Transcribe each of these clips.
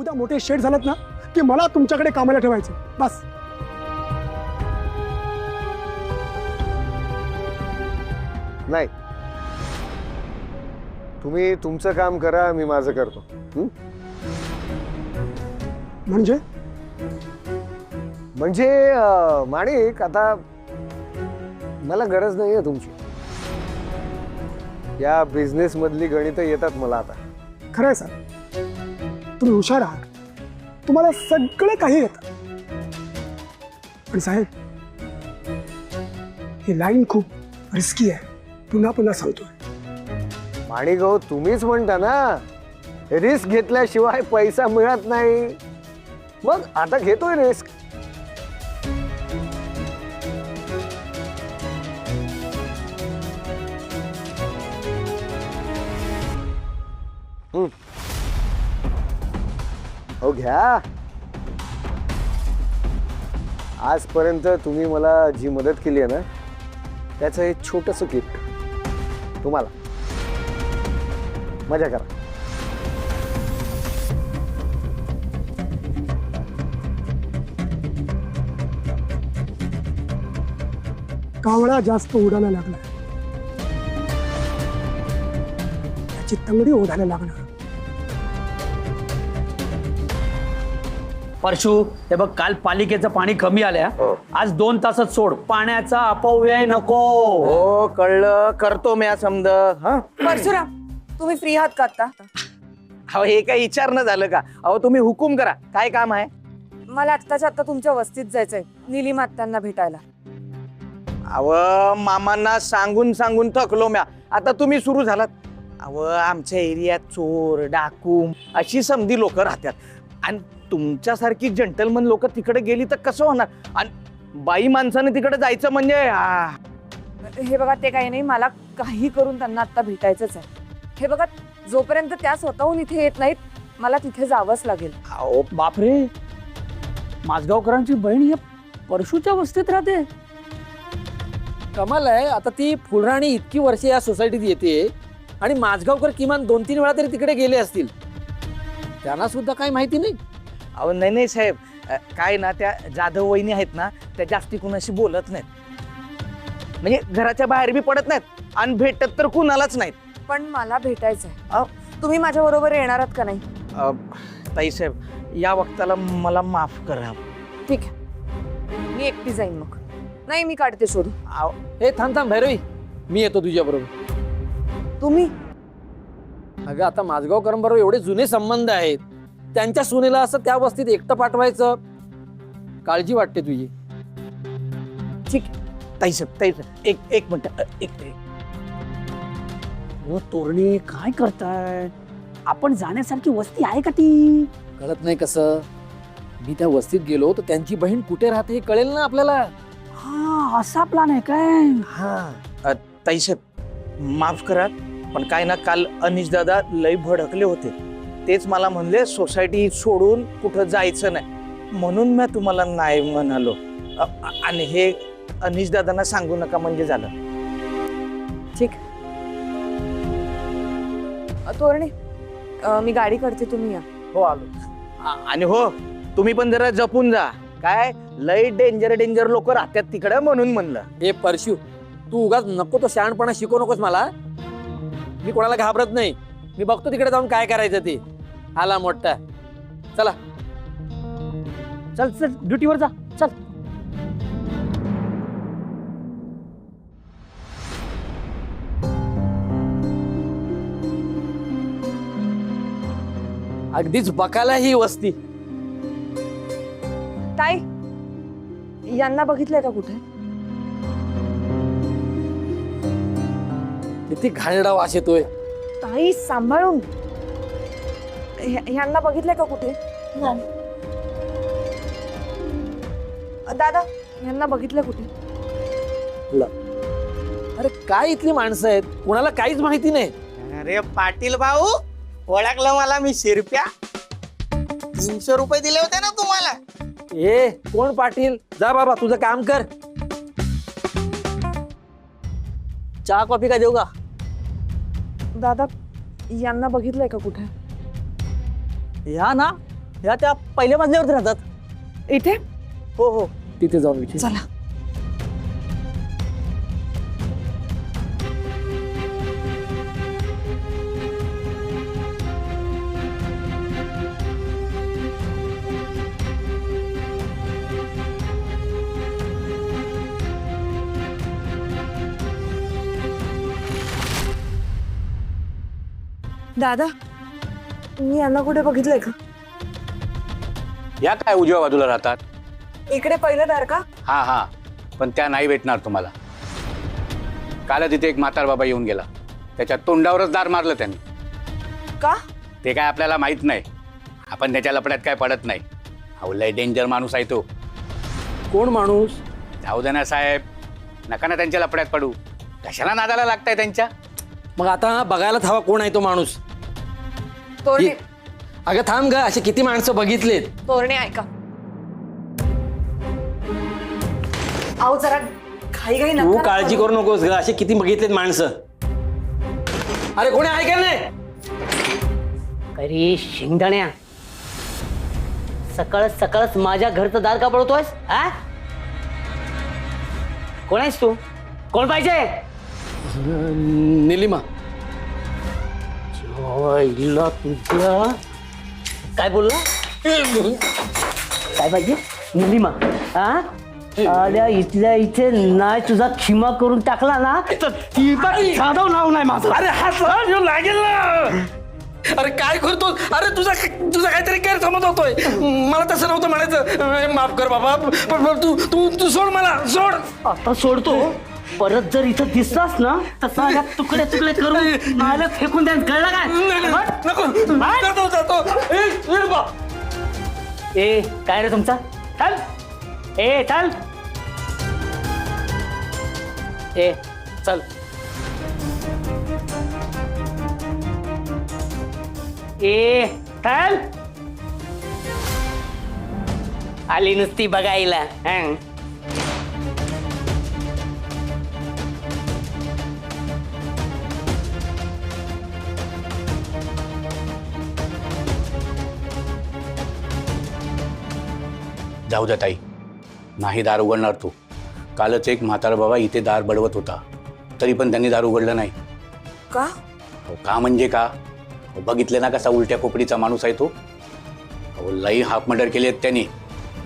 उद्या मोठे शेठ झालात ना की मला तुमच्याकडे कामाला ठेवायचं बस. नाही, तुम्ही तुमचं काम करा, मी माझं करतो. म्हणजे माणिक, आता मला गरज नाहीये तुमची. या बिझनेस मधली गणितं येतात मला आता. खरंय सर, तुम्ही हुशार आहात, तुम्हाला सगळं काही येतं. पण साहेब, ही लाईन खूप रिस्की आहे, पुन्हा पुन्हा सांगतोय. माणिक हो, तुम्हीच म्हणता ना रिस्क घेतल्याशिवाय पैसा मिळत नाही. मग आता घेतोय रिस्क. हो घ्या. आजपर्यंत तुम्ही मला जी मदत केली आहे ना, त्याचं एक छोटंसं गिफ्ट तुम्हाला. मजा करा. कावळा जास्त उडायला लागला, त्याची तंगडी ओढायला लागणार. परशु, हे बघ, काल पालिकेचं पाणी कमी आलंय. आज 2 तासात सोड. पाण्याचा अपव्यय नको. हो कळलं, करतो मी समज. परशुराम, तुम्ही फ्री आहात का आता? अहो हे काही विचारणं झालं का? अहो तुम्ही हुकूम करा, काय काम आहे? मला आत्ताच्या आता तुमच्या वस्तीत जायचंय, निलिमा आत्यांना भेटायला. अहो मामांना सांगून सांगून थकलो म्या. आता तुम्ही सुरू झालात. अहो आमच्या एरियात चोर डाकू अशी समधी लोक राहतात, आणि तुमच्यासारखी जंटलमन लोक तिकडे गेली तर कसं होणार? आणि बाई माणसाने तिकडे जायचं म्हणजे हे बघा, ते काही नाही, मला काही करून त्यांना आता भेटायचंच आहे. हे बघा, जोपर्यंत त्या स्वतःहून इथे येत नाहीत, मला तिथे जावंच लागेल. अहो बापरे, माझगावकरांची बहीण या परशुच्या वस्तीत राहते. कमाल आहे. आता ती फुलराणी इतकी वर्ष या सोसायटीत येते, आणि माझगावकर किमान 2-3 वेळा तरी तिकडे गेले असतील. त्यांना सुद्धा काही माहिती नाही. अहो नाही नाही साहेब, काय ना, त्या जाधव वहिनी आहेत ना, त्या जास्ती कुणाशी बोलत नाहीत, म्हणजे घराच्या बाहेर बी पडत नाहीत, आणि भेटत तर कुणालाच नाहीत. पण मला भेटायचंय. तुम्ही माझ्या बरोबर येणार आहात का नाही? ताई साहेब, या वक्ताला मला माफ करा. ठीक आहे, मी एकटी जाईन. मग नाही, मी काढते शोध. हे थांब भैरवी, मी येतो तुझ्या बरोबर. तुम्ही? अगं आता माझगावकरांबरोबर एवढे जुने संबंध आहेत, त्यांच्या सुनेला असं त्या वस्तीत एकटं पाठवायचं, काळजी वाटते तुझी. ठीक. ताई साहेब, ताई साहेब, एक मिनिट, एक हो तोरणे, काय करताय? आपण जाण्यासारखी वस्ती आहे का ती? कळत नाही कसं? मी त्या वस्तीत गेलो तर त्यांची बहीण कुठे राहते हे कळेल ना आपल्याला. हा, असा प्लॅन आहे काय? हा ताई साहेब, माफ करा, पण काय ना, काल अनिश दादा लय भडकले होते. तेच मला म्हणले सोसायटी सोडून कुठं जायचं नाही, म्हणून मी तुम्हाला नाही म्हणालो. आणि हे अनिश दादांना सांगू नका म्हणजे झालं. ठीक. तोरणे, मी गाडी काढते, तुम्ही या. हो आलो. आणि हो, तुम्ही पण जरा जपून जा. काय लय डेंजर लोक राहतात तिकडे, म्हणून म्हणलं. हे परशु, तू उगाच नको तो शहाणपणा शिकवू नकोस मला. मी कोणाला घाबरत नाही. मी बघतो तिकडे जाऊन काय करायचं ते. आला मोठा. चला चल चल, ड्युटीवर जा, चल. अगदीच बकाला ही वस्ती. ताई, यांना बघितलंय का कुठे? किती घाणेरडा वास येतोय. ताई सांभाळून. ह्यांना बघितलंय का कुठे? दादा, ह्यांना बघितलं कुठे? अरे काय इथली माणसं आहेत, कुणाला काहीच माहिती नाही. अरे पाटील भाऊ, ओळखलं मला? मी शिरप्या. 300 रुपये दिले होते ना तुम्हाला. ए कोण पाटील? जा बाबा तुझं काम कर. चहा कॉफी काय देऊ का? दादा, यांना बघितलंय का कुठे? या ना, ह्या त्या पहिल्या मजल्यावरती राहतात. इथे हो हो. तिथे जाऊन विचार. चला. दादा, मी यांना कुठे बघितलंय का? या काय उजव्या बाजूला राहतात? इकडे पहिलं दार का? हा हा, पण त्या नाही भेटणार तुम्हाला. काल तिथे एक म्हातार बाबा येऊन गेला, त्याच्या तोंडावरच दार मारलं त्यांनी. का? ते काय आपल्याला माहित नाही, आपण त्याच्या लपड्यात काय पडत नाही. अहो लय डेंजर माणूस आहे तो. कोण माणूस? जाऊ दे ना साहेब, नका ना त्यांच्या लपड्यात पडू. कशाला नादाला लागताय त्यांच्या? मग आता बघायला हवा कोण आहे तो माणूस. तोरणे, अगं थांब ग, असे किती माणसं बघितलेत. तोरणे ऐका. अहो जरा घाई घाई तू नका. काळजी करू नकोस ग, असे किती बघितलेत माणसं. अरे कोणी आहे का नाही? अरे शेंगदाण्या, सकाळच सकाळच माझ्या घरचं दार का पडतोयस? हा, कोण आहेस तू? कोण पाहिजे? निलिमा. इल्ला तुझ्या काय बोलला? काय पाहिजे? निलिमा? हा, आल्या इथल्या इथे नाही तुझा खिमा करून टाकला ना तर ती पण साधव नाव नाही माझं. अरे हा लागेल ना. अरे काय करतो? अरे तुझा काहीतरी गैरसमज होतोय. मला तसं नव्हतं म्हणायचं. माफ कर बाबा. तू तू तू सोड मला, सोड. आता सोडतो. परत जर इथं दिसलास ना तर साऱ्या तुकडे तुकडे करून नाला फेकून द्या, कळलं काय? नको. जातो. ए काय रे तुमचा? चल. ए चल. ए चल. ए चल. आली नुसती बघायला. हं. जाऊ द्या ताई, नाही दार उघडणार तू. कालच एक म्हातारा बाबा इथे दार बडवत होता, तरी पण त्यांनी दार उघडलं नाही. का? अहो, का म्हणजे का? अहो, बघितले ना कसा उलट्या खोपडीचा माणूस आहे तो. अहो लई हाफ मर्डर केले आहेत त्यांनी.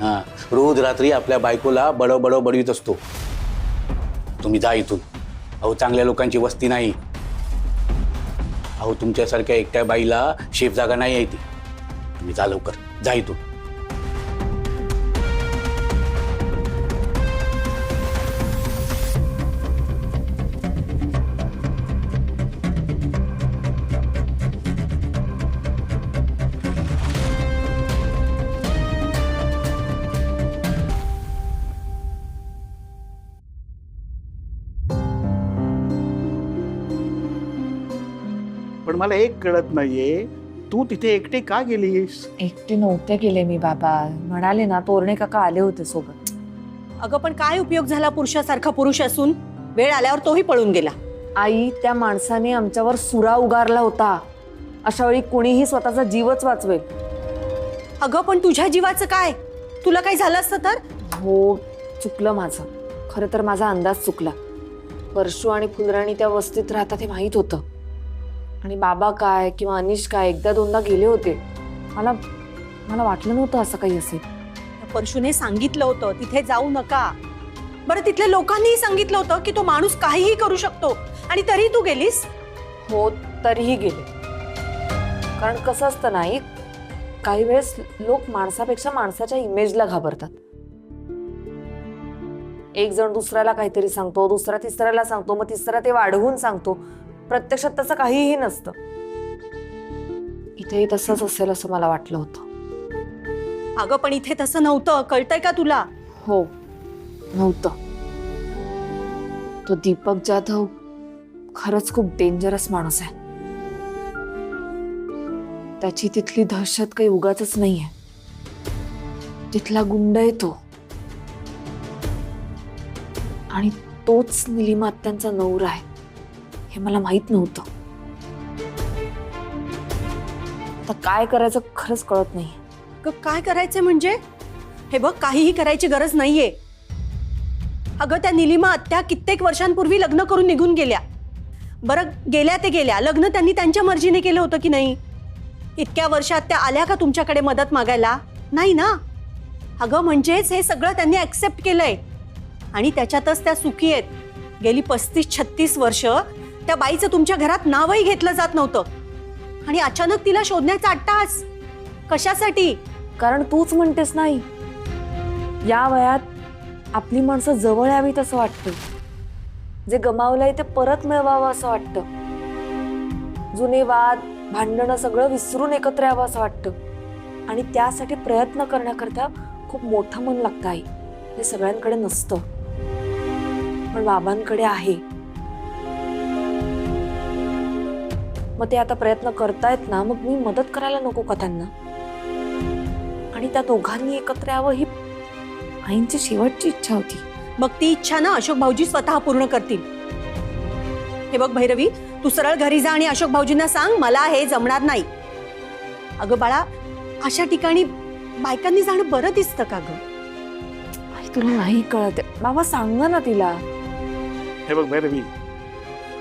हां, रोज रात्री आपल्या बायकोला बडव बडवीत असतो. तुम्ही जा इथून. अहो चांगल्या लोकांची वस्ती नाही. अहो तुमच्यासारख्या एकट्या बाईला शेफ जागा नाही आहे ती. तुम्ही जा लवकर, जा इथून. पण मला एक कळत नाहीये, तू तिथे एकटे का गेलीस? एकटी नव्हते गेले मी बाबा. म्हणाले ना, तोरणे काका आले होते सोबत. अगं पण काय उपयोग झाला पुरुषासारखा पुरुष असून? वेळ आल्यावर तोही पळून गेला. आई, त्या माणसाने आमच्यावर सुरा उगारला होता. अशा वेळी कोणीही स्वतःचा जीवच वाचवेल. अगं पण तुझ्या जीवाचं काय? तुला काही झालं असतं तर? हो, चुकलं माझं. खरं तर माझा अंदाज चुकला. परशू आणि फुलराणी त्या वस्तीत राहतात हे माहीत होतं. आणि बाबा काय किंवा अनिश काय एकदा दोनदा गेले होते. मला वाटलं नव्हतं असं काही असेल. परशूने सांगितलं होतं तिथे जाऊ नका. बरं तिथल्या लोकांनीही सांगितलं होतं की तो माणूस काहीही करू शकतो, आणि तरी तू गेलीस? हो, तरीही गेले. कारण कसं असतं नाही, काही वेळेस लोक माणसापेक्षा माणसाच्या इमेजला घाबरतात. एक जण दुसऱ्याला काहीतरी सांगतो, दुसरा तिसऱ्याला सांगतो, मग तिसरा ते वाढवून सांगतो. प्रत्यक्षात तसं काहीही नसतं. इथेही तसंच असेल असं मला वाटलं होतं. अगं पण इथे तसं नव्हतं, कळतंय का तुला? हो, नव्हतं. तो दीपक जाधव खरंच खूप डेंजरस माणूस आहे. त्याची तिथली दहशत काही उगाचच नाहीये. तिथला गुंड आहे तो. आणि तोच निलिमा आत्यांचा नवरा आहे हे मला माहित नव्हतं. आता काय करायचं खरंच कळत नाही. काय करायचंय म्हणजे? हे बघ, काहीही करायची गरज नाहीये. अगं, त्या निलिमा आत्या कित्येक वर्षांपूर्वी लग्न करून निघून गेल्या. बरं, गेल्या ते गेल्या, लग्न त्यांनी त्यांच्या मर्जीने केलं होतं की नाही? इतक्या वर्षात त्या आल्या का तुमच्याकडे मदत मागायला? नाही ना. अगं, म्हणजेच हे सगळं त्यांनी ऍक्सेप्ट केलंय आणि त्याच्यातच त्या सुखी आहेत. गेली 35-36 वर्ष त्या बाईचं तुमच्या घरात नावही घेतलं जात नव्हतं आणि अचानक तिला शोधण्याचा अट्टाहास कशासाठी? कारण तूच म्हणतेस नाही, या वयात आपली माणसं जवळ यावीत असं वाटतं. जे गमावलंय ते परत मिळवावं असं वाटतं. जुने वाद भांडणं सगळं विसरून एकत्र यावं असं वाटतं आणि त्यासाठी प्रयत्न करण्याकरता खूप मोठं मन लागतं आई. हे सगळ्यांकडे नसतं, पण बाबांकडे आहे. मग ते आता प्रयत्न करतायत ना, मग मी मदत करायला नको का त्यांना? आणि त्या दोघांनी एकत्र यावं ही आईंची शेवटची इच्छा होती. मग ती इच्छा ना अशोक भाऊजी स्वतः पूर्ण करतील. हे बघ भैरवी, तू सरळ घरी जा आणि अशोक भाऊजींना सांग, मला हे जमणार नाही. अगं बाळा, अशा ठिकाणी बायकांनी जाणं बरं दिसतं का गं? आई, तुला नाही कळत. बाबा सांगा ना तिला. हे बघ भैरवी,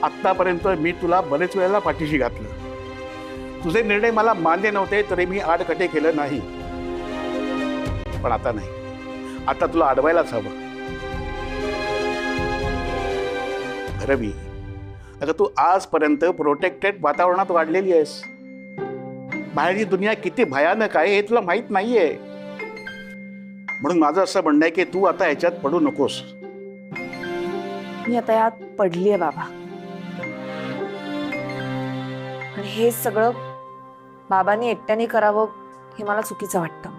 आत्तापर्यंत मी तुला बरेच वेळेला पाठीशी घातलं. तुझे निर्णय मला मान्य नव्हते तरी मी आडकटे केलं नाही. पण आता नाही, आता तुला अडवायलाच हवं. भैरवी, अगं तू आजपर्यंत प्रोटेक्टेड वातावरणात वाढलेली आहेस. बाहेरची दुनिया किती भयानक आहे हे तुला माहित नाहीये. म्हणून माझं असं म्हणणं आहे की तू आता याच्यात पडू नकोस. मी आता यात पडलीये बाबा, आणि हे सगळं बाबांनी एकट्याने करावं हे मला चुकीचं वाटतं.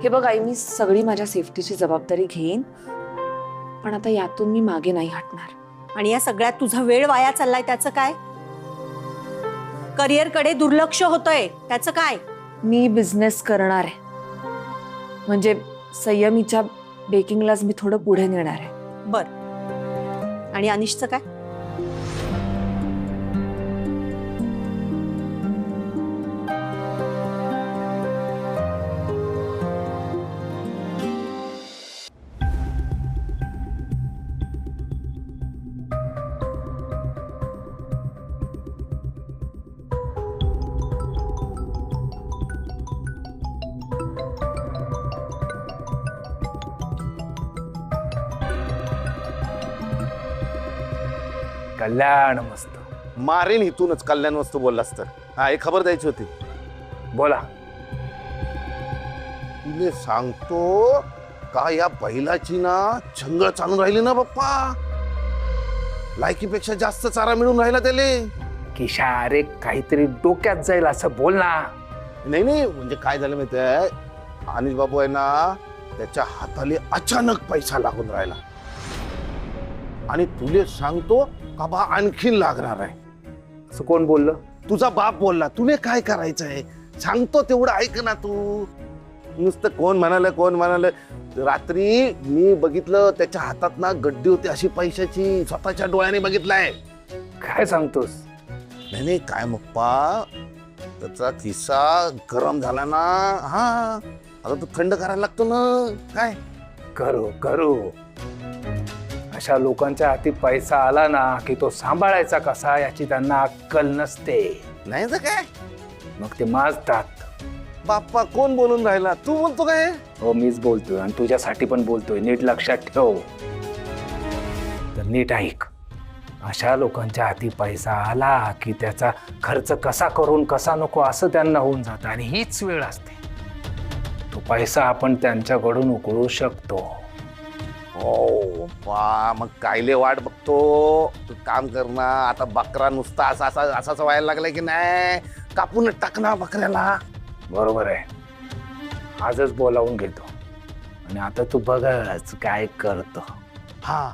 हे बघ आई, मी सगळी माझ्या सेफ्टीची जबाबदारी घेईन, पण आता यातून मी मागे नाही हटणार. आणि या सगळ्यात तुझा वेळ वाया चाललाय त्याचं काय? करिअरकडे दुर्लक्ष होतंय त्याचं काय? मी बिझनेस करणार आहे, म्हणजे संयमीच्या बेकिंगलाच मी थोडं पुढे नेणार आहे. बर, आणि अनिशचं काय? कल्याण मस्त. मारेन इथूनच कल्याण वस्तू बोललास तर. हा, एक खबर द्यायची होती. बोला. तुले सांगतो का या बैलाची ना चंगळ चालून राहिली ना बाप्पा. लायकीपेक्षा जास्त चारा मिळून राहिला त्याले. किशा, अरे काहीतरी डोक्यात जाईल असं बोल ना. नाही नाही, म्हणजे काय झालं माहितीये, अनिश बाबू आहे ना, त्याच्या हाताले अचानक पैसा लागून राहिला आणि तुले सांगतो का बा आणखीन लागणार आहे. असं कोण बोललं? तुझा बाप बोलला. तुले काय करायचंय सांगतो तेवढं ऐक ना तू. नुसतं कोण म्हणालं. रात्री मी बघितलं त्याच्या हातात ना गड्डी होती अशी पैशाची, स्वतःच्या डोळ्याने बघितलाय. काय सांगतोस? नाही काय मप्पा, त्याचा खिस्सा गरम झाला ना. हा, आता तो थंड करायला लागतो ना. काय करू अशा लोकांच्या हाती पैसा आला ना की तो सांभाळायचा कसा याची त्यांना अक्कल नसते. नाही तर काय, मग ते माजतात. बाप्पा कोण बोलून राहिला? तू बोलतो काय? हो, मीच बोलतोय आणि तुझ्यासाठी पण बोलतोय. नीट लक्षात ठेव. तर नीट ऐक. अशा लोकांच्या हाती पैसा आला की त्याचा खर्च कसा करून कसा नको असं त्यांना होऊन जातं आणि हीच वेळ असते. तो पैसा आपण त्यांच्याकडून उकळू शकतो. हो बा, मग कायले वाट बघतो? तू काम कर ना. आता बकरा नुसता असाच व्हायला लागलाय की नाही, कापून टाक ना बकऱ्याला. बरोबर आहे. आजच बोलावून घेतो आणि आता तू बघच काय करतो. हा,